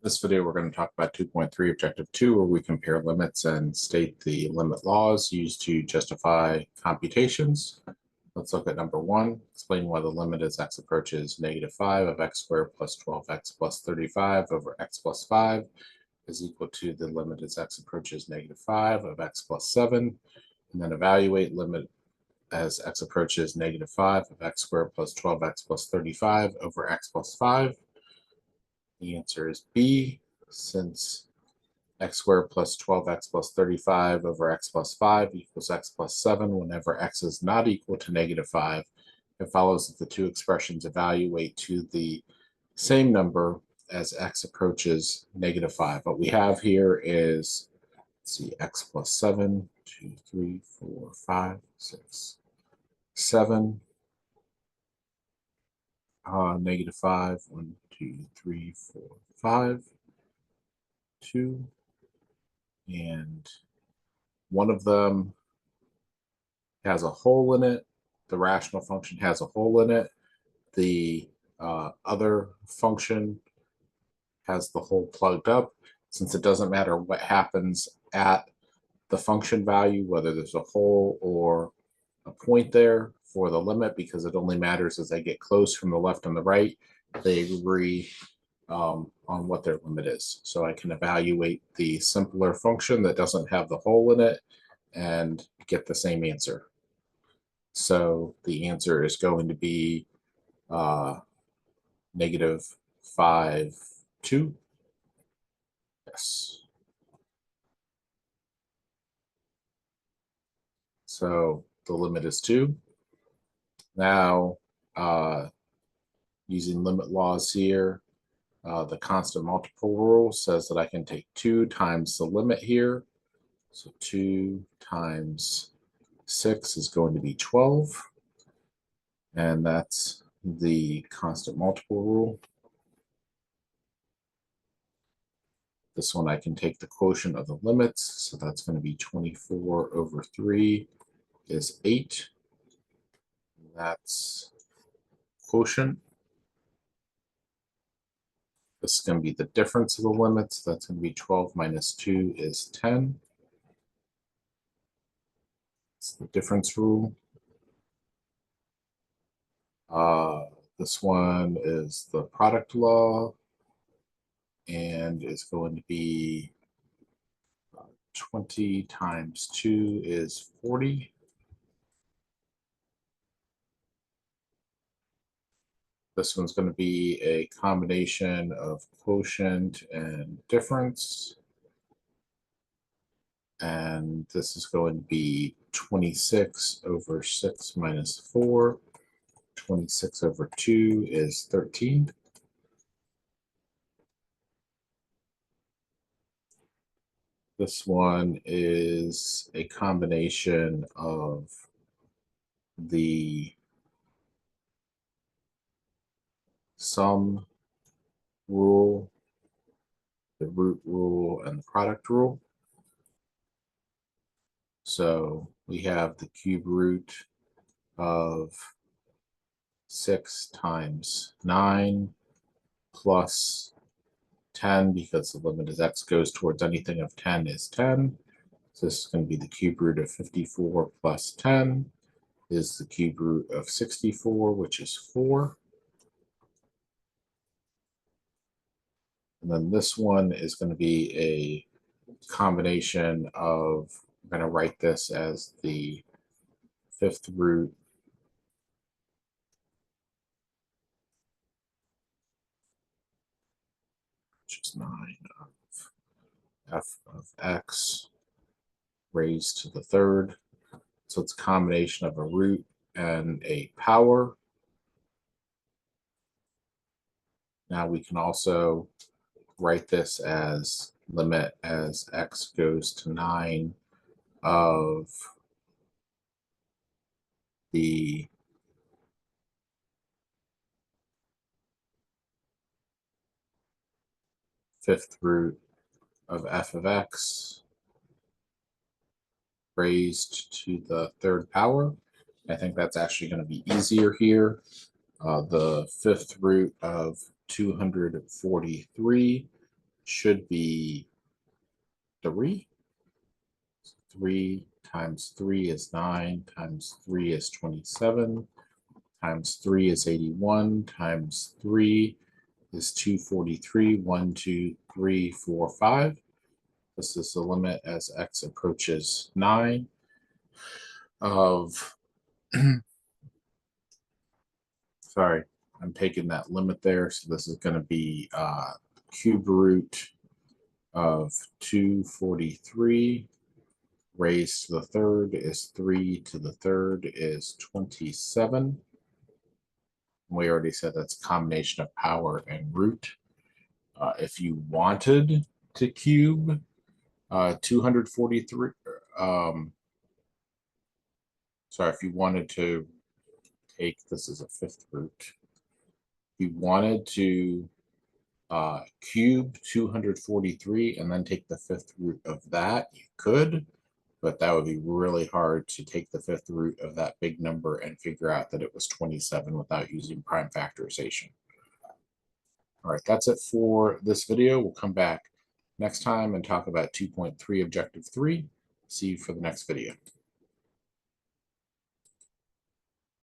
This video, we're going to talk about 2.3 Objective 2, where we compare limits and state the limit laws used to justify computations. Let's look at number 1. Explain why the limit as x approaches -5 of x squared plus 12x plus 35 over x plus 5 is equal to the limit as x approaches -5 of x plus 7. And then evaluate limit as x approaches -5 of x squared plus 12x plus 35 over x plus 5. The answer is B, since x squared plus 12x plus 35 over x plus 5 equals x plus 7 whenever x is not equal to -5. It follows that the two expressions evaluate to the same number as x approaches -5. What we have here is, let's see, x plus 7, 2, 3, 4, 5, 6, 7. -5, 1, 2, 3, 4, 5, 2, and one of them has a hole in it. The rational function has a hole in it. The other function has the hole plugged up. Since it doesn't matter what happens at the function value, whether there's a hole or a point there for the limit, because it only matters as they get close from the left and the right, they agree on what their limit is. So I can evaluate the simpler function that doesn't have the hole in it and get the same answer. So the answer is going to be -5, 2. Yes. So the limit is 2. Now, using limit laws here, the constant multiple rule says that I can take 2 times the limit here. So 2 times 6 is going to be 12. And that's the constant multiple rule. This one I can take the quotient of the limits. So that's going to be 24 over 3 is 8. That's quotient. This is going to be the difference of the limits. That's going to be 12 minus 2 is 10. It's the difference rule. This one is the product law, and it's going to be 20 times 2 is 40. This one's going to be a combination of quotient and difference. And this is going to be 26 over 6 minus 4. 26 over 2 is 13. This one is a combination of the sum rule, the root rule, and the product rule. So we have the cube root of 6 times 9 plus 10, because the limit as x goes towards anything of 10 is 10. So this is going to be the cube root of 54 plus 10 is the cube root of 64, which is 4. And then this one is going to be a combination of, I'm going to write this as the 5th root which is 9 of f of x raised to the 3rd. So it's a combination of a root and a power. Now we can also write this as limit as x goes to 9 of the fifth root of f of x raised to the 3rd power. I think that's actually going to be easier here. The 5th root of 243 should be 3. 3 times 3 is 9, times 3 is 27, times 3 is 81, times 3 is 243. 1, 2, 3, 4, 5. This is the limit as x approaches 9 of, sorry, I'm taking that limit there. So this is going to be cube root of 243 raised to the third is 3 to the third is 27. We already said that's a combination of power and root. If you wanted to cube 243, sorry, if you wanted to take, this is a fifth root. If you wanted to cube 243 and then take the fifth root of that, you could, but that would be really hard to take the fifth root of that big number and figure out that it was 27 without using prime factorization. All right, that's it for this video. We'll come back next time and talk about 2.3 objective 3. See you for the next video.